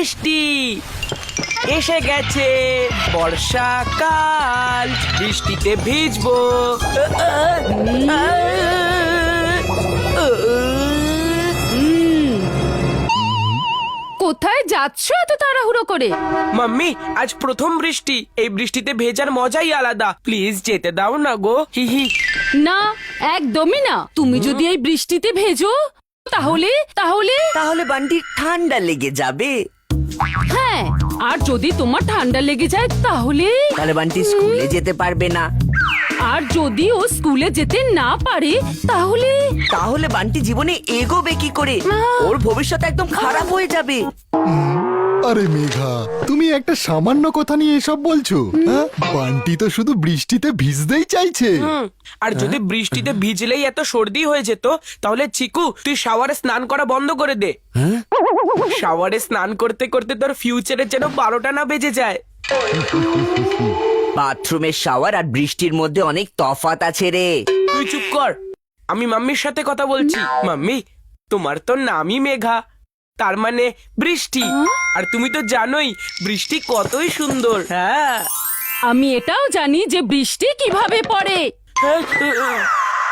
বৃষ্টি এসে গেছে, বর্ষাকাল, বৃষ্টিতে ভিজবো। কোথায় যাচ্ছ এত তাড়াহুড়ো করে? মাম্মি, আজ প্রথম বৃষ্টি, এই বৃষ্টিতে ভেজার মজাই আলাদা। প্লিজ যেতে দাও না গো। হি হি। না, একদমই না। তুমি যদি এই বৃষ্টিতে ভেজো তাহলে তাহলে তাহলে বান্টি ঠান্ডা লেগে যাবে। হ্যাঁ, আর যদি তোমার ঠান্ডা লেগে যায় তাহলে তাহলে বান্টি স্কুলে যেতে পারবে না। আর যদি ও স্কুলে যেতে না পারে তাহলে তাহলে বান্টি জীবনে এগোবে কি করে? ওর ভবিষ্যৎ একদম খারাপ হয়ে যাবে। আরে মেঘা, তুমি একটা সামান্য কথা নিয়ে এসব বলছো? হ্যাঁ, বান্টি তো শুধু বৃষ্টিতে ভিজতেই চাইছে। আর যদি বৃষ্টিতে ভিজলেই এত সর্দি হয়ে যেত, তাহলে চিকু তুই শাওয়ারে স্নান করা বন্ধ করে দে। শাওয়ারে স্নান করতে করতে তোর ফিউচারে যেন 12টা না বেজে যায়। বাথরুমের শাওয়ার আর বৃষ্টির মধ্যে অনেক তফাৎ আছে রে। তুই চুপ কর, আমি মাম্মির সাথে কথা বলছি। মাম্মি, তোমার তো নামই মেঘা, তার মানে বৃষ্টি। আর তুমি তো জানোই বৃষ্টি কতই সুন্দর। হ্যাঁ, আমি এটাও জানি যে বৃষ্টি কিভাবে পড়ে।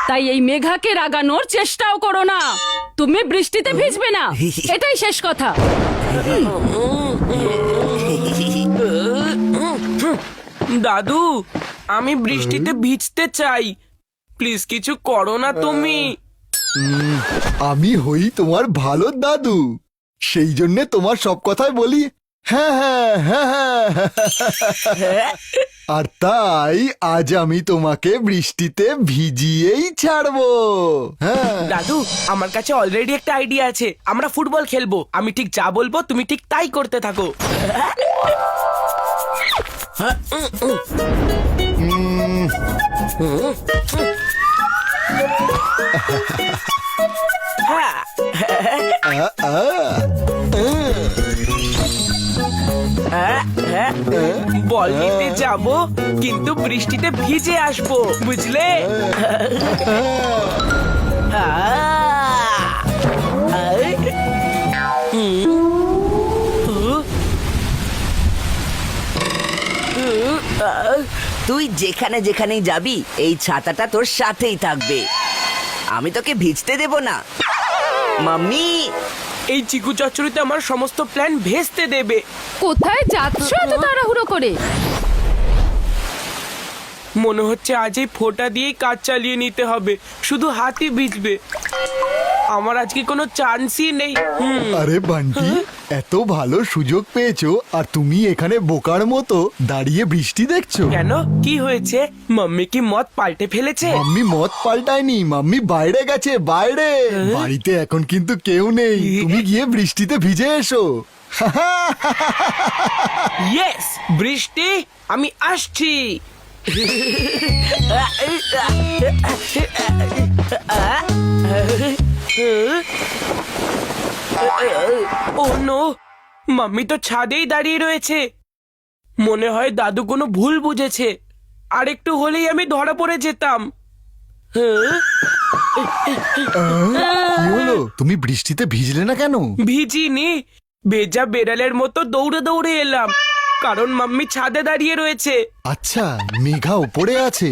তাই এই মেঘাকে রাগানোর চেষ্টাও করো না। তুমি বৃষ্টিতে ভিজবে না, এটাই শেষ কথা। দাদু, আমি বৃষ্টিতে ভিজতে চাই, প্লিজ কিছু করো না তুমি। আমি হই তোমার ভালো দাদু, সেই জন্যে তোমার সব কথাই বলি হ্যাঁ হ্যাঁ হ্যাঁ হ্যাঁ। আর তাই আজ আমি তোমাকে বৃষ্টিতে ভিজিয়েই ছাড়বো। হ্যাঁ, দাদু, আমার কাছে অলরেডি একটা আইডিয়া আছে। আমরা ফুটবল খেলবো, আমি ঠিক যা বলবো তুমি ঠিক তাই করতে থাকো। বল নিতে যাবো, কিন্তু বৃষ্টিতে ভিজে আসবো, বুঝলে? তুই যেখানে যেখানেই যাবি এই ছাতাটা তোর সাথেই থাকবে। আমি তোকে ভিজতে দেব না। মাম্মি, এই চিকু চচ্চড়িতে আমার সমস্ত প্ল্যান ভেস্তে দেবে। কোথায় যাচ্ছ এত তাড়াহুড়ো করে? মনে হচ্ছে আজ এই ফোঁটা দিয়েই কাজ চালিয়ে নিতে হবে, শুধু হাতই ভিজবে। আমার আজকে কোনো চান্সই নেই। আরে বান্টি, এত ভালো সুযোগ পেয়েছো আর তুমি এখানে বোকার মতো দাঁড়িয়ে বৃষ্টি দেখছো? কেন, কি হয়েছে? মাম্মি কি মত পাল্টে ফেলেছে? মাম্মি মত পাল্টায়নি, মাম্মি বাইরে গেছে, বাইরে। বাড়িতে এখন কিন্তু কেউ নেই, তুমি গিয়ে বৃষ্টিতে ভিজে এসো। ইয়েস, বৃষ্টি, আমি আসছি। ও নো, মাম্মি তো ছাদেই দাঁড়িয়ে রয়েছে। মনে হয় দাদু কোনো ভুল বুঝেছে, আর একটু হলেই আমি ধরা পড়ে যেতাম। কি হলো, তুমি বৃষ্টিতে ভিজলে না কেন? ভিজিনি, ভেজা বেড়ালের মতো দৌড়ে দৌড়ে এলাম, কারণ মাম্মি ছাদে দাঁড়িয়ে রয়েছে। আচ্ছা, মেঘা উপরে আছে।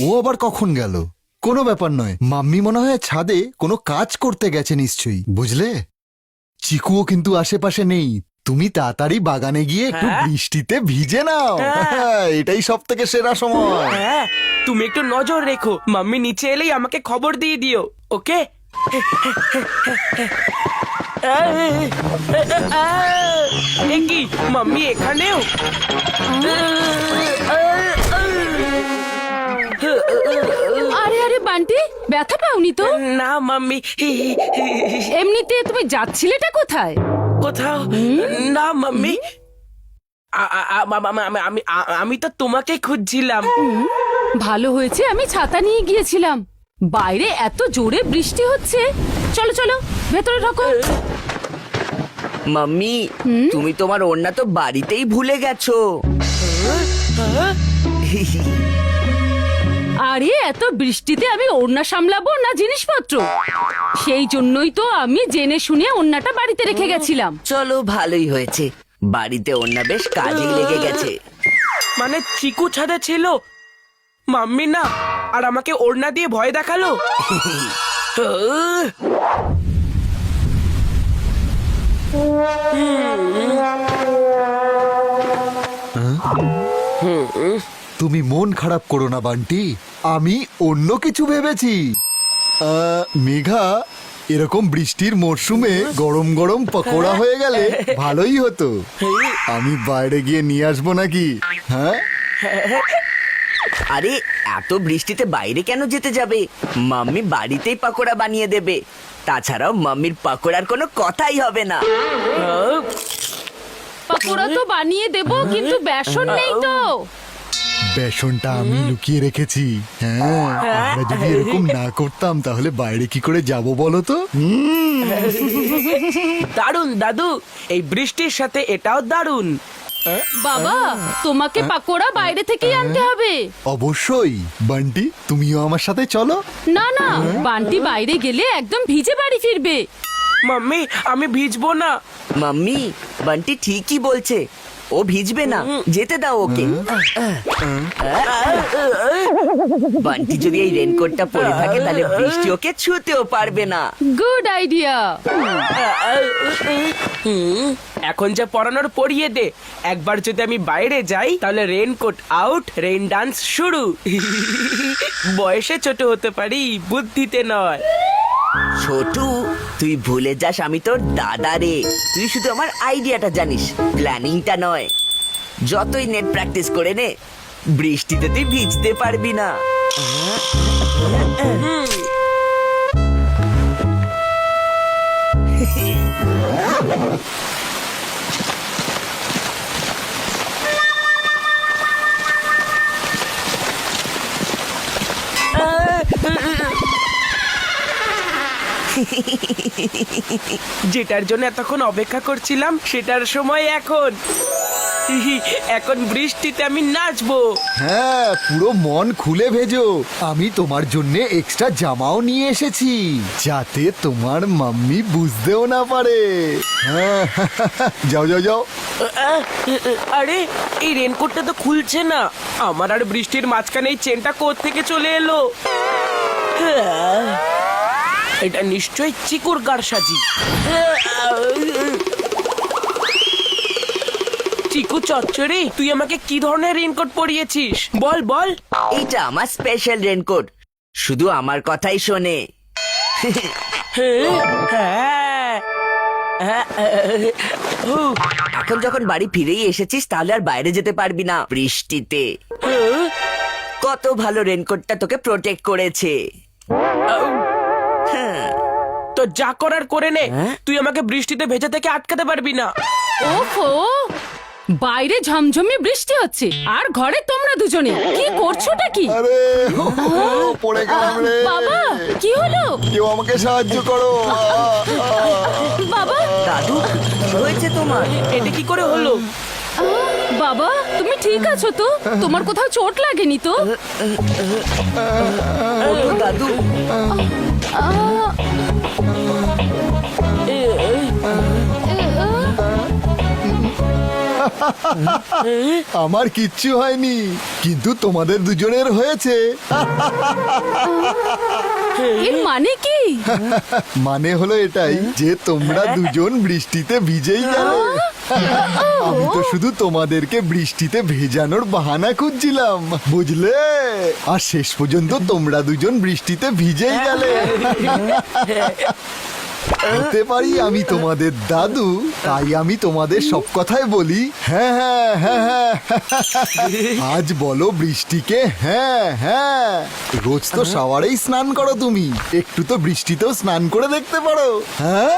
ও আবার কখন গেল? কোনো ব্যাপার নয়, মাম্মি মনে হয় ছাদে কোনো কাজ করতে গেছে নিশ্চয়ই, বুঝলে? চিকুও কিন্তু আশেপাশে নেই, তুমি তাড়াতাড়ি বাগানে গিয়ে একটু বৃষ্টিতে ভিজে নাও। এটাই সব থেকে সেরা সময়। হ্যাঁ, তুমি একটু নজর রেখো, মাম্মি নিচে এলেই আমাকে খবর দিয়ে দিও, ওকে? এ কি, মাম্মি এখানেও? আরে আরে বান্টি, ব্যথা পাওনি তো? না মাম্মি, এমনিতে তুমি যাচ্ছিলেটা কোথায়? কোথাও না মাম্মি। আমি তো তোমাকে খুঁজছিলাম। ভালো হয়েছে আমি ছাতা নিয়ে গিয়েছিলাম, বাইরে এত জোরে বৃষ্টি হচ্ছে। চলো চলো ভেতরে ঢোকো। মাম্মি, তুমি তোমার ওড়না তো বাড়িতেই ভুলে গেছো। আর আরে এত বৃষ্টিতে আমি ওড়না সামলাবো না জিনিসপত্র, সেই জন্যই তো আমি জেনে শুনে ওড়নাটা বাড়িতে রেখে গেছিলাম। চলো ভালোই হয়েছে, বাড়িতে ওড়না বেশ কাজেই লেগে গেছে। মানে চিকু ছাদে ছিল, মাম্মি না, আর আমাকে ওড়না দিয়ে ভয় দেখালো। তুমি মন খারাপ করো না বান্টি, আমি অন্য কিছু ভেবেছি। মেঘা, এরকম বৃষ্টির মরশুমে গরম গরম পকোড়া হয়ে গেলে ভালোই হতো। আমি বাইরে গিয়ে নিয়ে আসবো নাকি? হ্যাঁ, আরে এত বৃষ্টিতে বাইরে কেন যেতে যাবে? মাম্মি বাড়িতেই পাকোড়া বানিয়ে দেবে। তাছাড়াও মাম্মির পাকোড়ার কোনো কথাই হবে না। পাকোড়া তো বানিয়ে দেবো, কিন্তু বেসন নেই তো। বেসনটা আমি লুকিয়ে রেখেছি। হ্যাঁ, আমরা যদি এরকম না করতাম তাহলে বাইরে কি করে যাব বলো তো? দারুন দাদু, এই বৃষ্টির সাথে এটাও দারুন। বাবা, তোমাকে পাকোড়া বাইরে থেকেই আনতে হবে। অবশ্যই বান্টি, তুমিও আমার সাথে চলো। না না, বান্টি বাইরে গেলে একদম ভিজে বাড়ি ফিরবে। মাম্মি, আমি ভিজবো না। মাম্মি, বান্টি ঠিকই বলছে, ও ভিজবে না, যেতে দাও ওকে। বান্টি যদি এই রেনকোটটা পরে থাকে তাহলে বৃষ্টি ওকে ছুঁতেও পারবে না। Good idea. এখন যা পড়ানোর পড়িয়ে দে। একবার যদি আমি বাইরে যাই তাহলে রেনকোট আউট, রেইন ডান্স শুরু। বয়সে ছোট হতে পারি, বুদ্ধিতে নয়। ছোটু, তুই ভুলে যাস আমি তোর দাদা রে। তুই শুধু আমার আইডিয়াটা জানিস, প্ল্যানিংটা নয়। যতই নেট প্র্যাকটিস করে নে, বৃষ্টিতে তুই ভিজতে পারবি না। যেটার জন্য এতক্ষণ অপেক্ষা করছিলাম সেটার সময় এখন। এখন বৃষ্টিতে আমি নাচবো। হ্যাঁ, পুরো মন খুলে ভেজো। আমি তোমার জন্য এক্সট্রা জামাও নিয়ে এসেছি, যাতে তোমার মাম্মি বুঝতেও না পারে। হ্যাঁ, যাও যাও যাও। আরে, এই রেনকোটটা তো খুলছে না। আমার আর বৃষ্টির মাঝখানে এই চেনটা কোত্থেকে চলে এলো? এটা নিশ্চয়ই চিকুর কারসাজি। চিকু চচ্চড়ি, তুই আমাকে কি ধরনের রেনকোট পরিয়েছিস? বল বল। এইটা আমার স্পেশাল রেনকোট, শুধু আমার কথাই শোনে। এখন যখন বাড়ি ফিরেই এসেছিস তাহলে আর বাইরে যেতে পারবি না বৃষ্টিতে। কত ভালো রেনকোটটা তোকে প্রোটেক্ট করেছে। তো যা করার করে নে, হ্যাঁ? তুই আমাকে বৃষ্টিতে ভেজা থেকে আটকাতে পারবি না। ওফো, বাইরে ঝমঝমে বৃষ্টি হচ্ছে আর ঘরে তোমরা দুজনে কি করছোটা কি? আরে, পড়ে গেলাম রে। বাবা, কি হলো? কেউ আমাকে সাহায্য করো। বাবা, দাদু, কি হয়েছে তোমার? এটা কি করে হলো? বাবা, তুমি ঠিক আছো তো? তোমার কোথাও চোট লাগেনি তো? ওঠো দাদু। আমার কিচ্ছু হয়নি, কিন্তু তোমাদের দুজনের হয়েছে। এর মানে কি? মানে হলো এটাই যে তোমরা দুজন বৃষ্টিতে ভিজেই গেলে। আমি তো শুধু তোমাদেরকে বৃষ্টিতে ভেজানোর বাহানা খুঁজছিলাম, বুঝলে? আর শেষ পর্যন্ত তোমরা দুজন বৃষ্টিতে ভিজেই গেলে। হতে পারি আমি তোমাদের দাদু, তাই আমি তোমাদের সব কথাই বলি। হ্যাঁ হ্যাঁ হ্যাঁ হ্যাঁ। আজ বলো বৃষ্টিকে হ্যাঁ হ্যাঁ। রোজ তো শাওয়ারেই স্নান করো তুমি, একটু তো বৃষ্টিতেও স্নান করে দেখতে পারো। হ্যাঁ,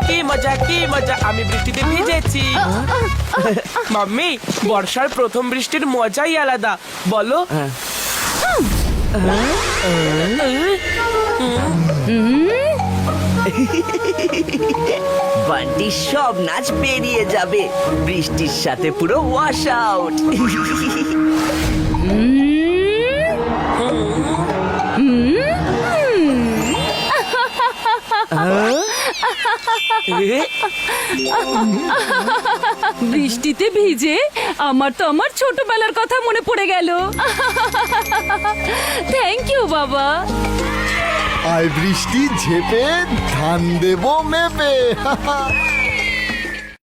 কি মজা, কি মজা, আমি বৃষ্টিতে ভিজেছি। মাম্মি, বর্ষার প্রথম বৃষ্টির মজাই আলাদা, বলো? বান্টি সব নাচ বেরিয়ে যাবে বৃষ্টির সাথে, পুরো ওয়াশ আউট। এ, বৃষ্টিতে ভিজে আমার তো আমার ছোটবেলার কথা মনে পড়ে গেল। থ্যাংক ইউ বাবা। আয় বৃষ্টি ঝেপে ধান দেবো মেপে